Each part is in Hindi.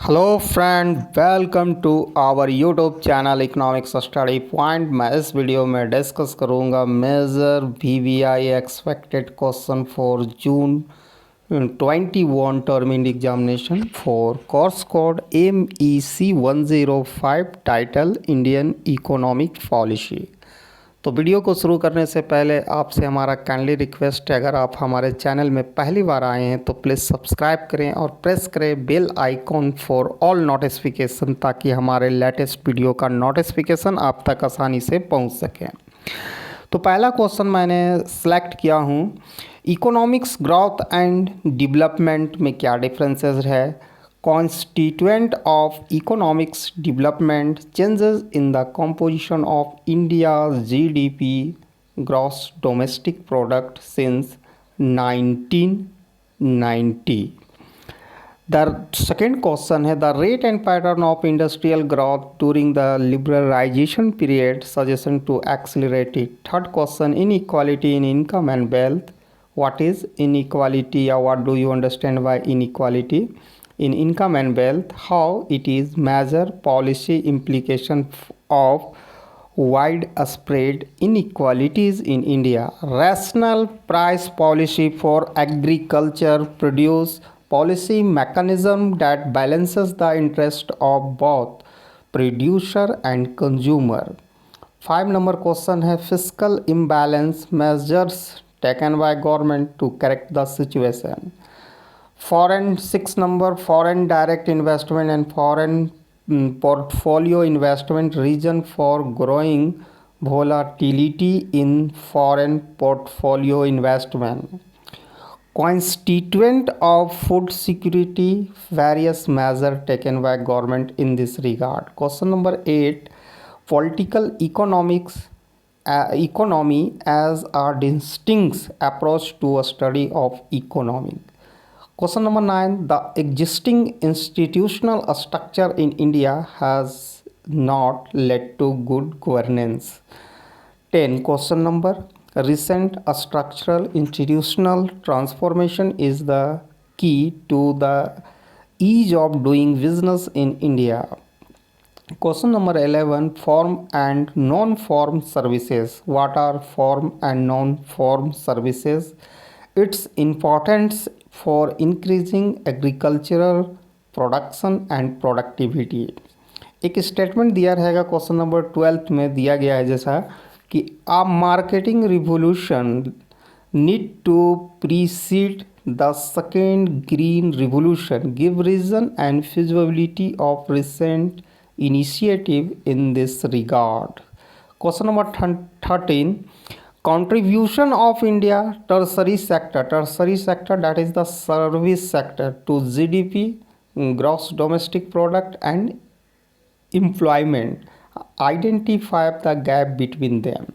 Hello friend, welcome to our YouTube channel economics study point. मैं इस वीडियो में डिस्कस करूंगा major VVI expected question for June 21 term examination for course code MEC 105 title Indian economic policy. तो वीडियो को शुरू करने से पहले आपसे हमारा काइंडली रिक्वेस्ट है, अगर आप हमारे चैनल में पहली बार आए हैं तो प्लीज़ सब्सक्राइब करें और प्रेस करें bell icon for all notification, ताकि हमारे लेटेस्ट वीडियो का नोटिफिकेशन आप तक आसानी से पहुंच सके। तो पहला क्वेश्चन मैंने सेलेक्ट किया हूं, इकोनॉमिक्स ग्रोथ एंड डेवलपमेंट में क्या डिफरेंसेस है। Constituent of economics development changes in the composition of India's GDP gross domestic product since 1990. The second question है, the rate and pattern of industrial growth during the liberalization period suggestion to accelerate it. Third question, inequality in income and wealth. What is inequality or what do you understand by inequality in income and wealth, how it is measure, policy implication of widespread inequalities in India, rational price policy for agriculture produce, policy mechanism that balances the interest of both producer and consumer. 5 number question है, fiscal imbalance measures taken by government to correct the situation. Foreign 6 number, foreign direct investment and foreign portfolio investment reason for growing volatility in foreign portfolio investment. Constituent of food security, various measures taken by government in this regard. Question number 8, political economy as a distinct approach to a study of economy. Question number 9, the existing institutional structure in India has not led to good governance. 10, question number, recent structural institutional transformation is the key to the ease of doing business in India. Question number 11, form and non-form services. What are form and non-form services? Its importance for increasing agricultural production and productivity. एक स्टेटमेंट दिया रहेगा क्वेश्चन नंबर 12 में, दिया गया है जैसा कि a marketing revolution need to precede the second green revolution, give reason and feasibility of recent initiative in this regard. Question number 13, contribution of India tertiary sector that is the service sector to GDP, gross domestic product and employment, identify the gap between them.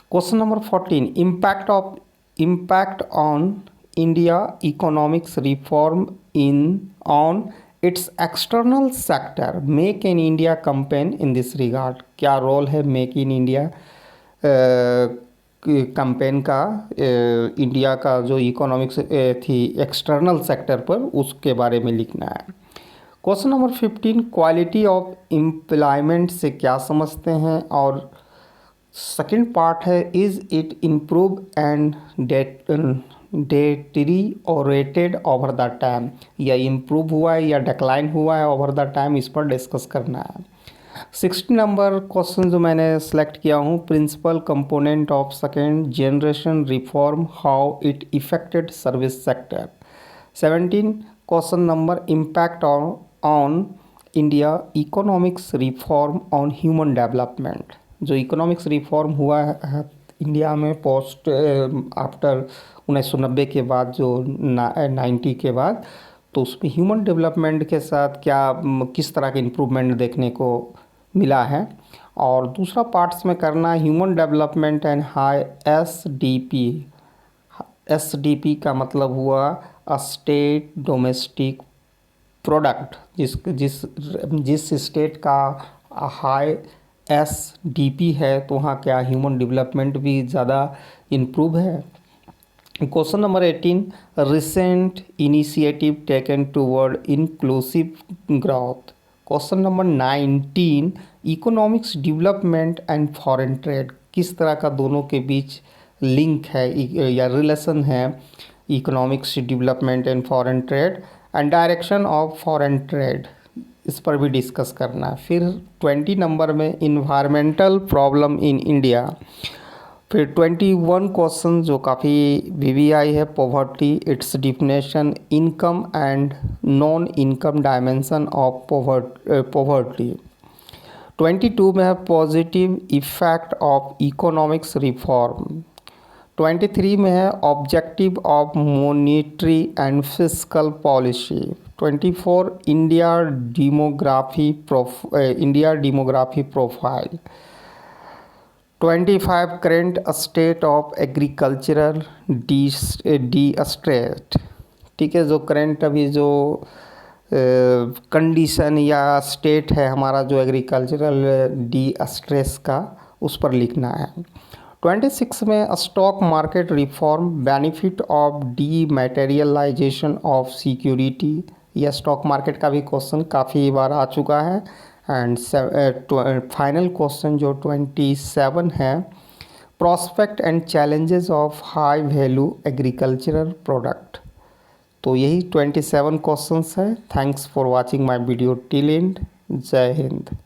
Question number 14, impact on India economics reform on its external sector, make in India campaign in this regard. क्या रोल है मेक इन इंडिया कैंपेन का, इंडिया का जो इकोनॉमिक्स थी एक्सटर्नल सेक्टर पर, उसके बारे में लिखना है. Question number 15, quality of employment से क्या समझते हैं. और सेकंड पार्ट है, is it improve and deteriorated over the time, या इम्प्रूव हुआ है या डिक्लाइन हुआ है ओवर द टाइम, इस पर डिस्कस करना है. 16 नंबर क्वेश्चन जो मैंने सेलेक्ट किया हूँ, principal component of second generation reform, how it affected service sector. 17 question number, impact on India economics reform on human development. जो इकोनॉमिक्स रिफॉर्म हुआ है इंडिया में पोस्ट आफ्टर 1990 के बाद, जो 90 के बाद, तो उसमें ह्यूमन डेवलपमेंट के साथ क्या किस तरह के इम्प्रूवमेंट देखने को मिला है. और दूसरा पार्ट्स में करना है human development and high SDP का मतलब हुआ स्टेट डोमेस्टिक प्रोडक्ट, जिस स्टेट का हाई एसडीपी है तो वहाँ क्या ह्यूमन डेवलपमेंट भी ज़्यादा इम्प्रूव है. Question number 18, recent initiative taken toward inclusive growth. Question number 19, economics development and foreign trade, किस तरह का दोनों के बीच लिंक है या रिलेशन है economics development and foreign trade, and direction of foreign trade, इस पर भी डिस्कस करना है। फिर 20 नंबर में इन्वायरमेंटल प्रॉब्लम इन इंडिया। फिर 21 क्वेश्चन जो काफ़ी वीवीआई है, poverty, it's definition, income and non income dimension of poverty. 22 में है positive effect of economics reform. 23 में है objective of monetary and fiscal policy. 24 India demography profile. 25 current state of agricultural D state. ठीक है, जो करेंट अभी जो कंडीशन या स्टेट है हमारा जो एग्रीकल्चरल डी स्ट्रेस का, उस पर लिखना है। 26 में stock market reform, benefit of dematerialisation of security. यह स्टॉक मार्केट का भी क्वेश्चन काफ़ी बार आ चुका है। एंड फाइनल क्वेश्चन जो 27 है, prospect and challenges of high value agricultural product. तो यही 27 क्वेश्चंस है। Thanks for watching my video till and. जय हिंद।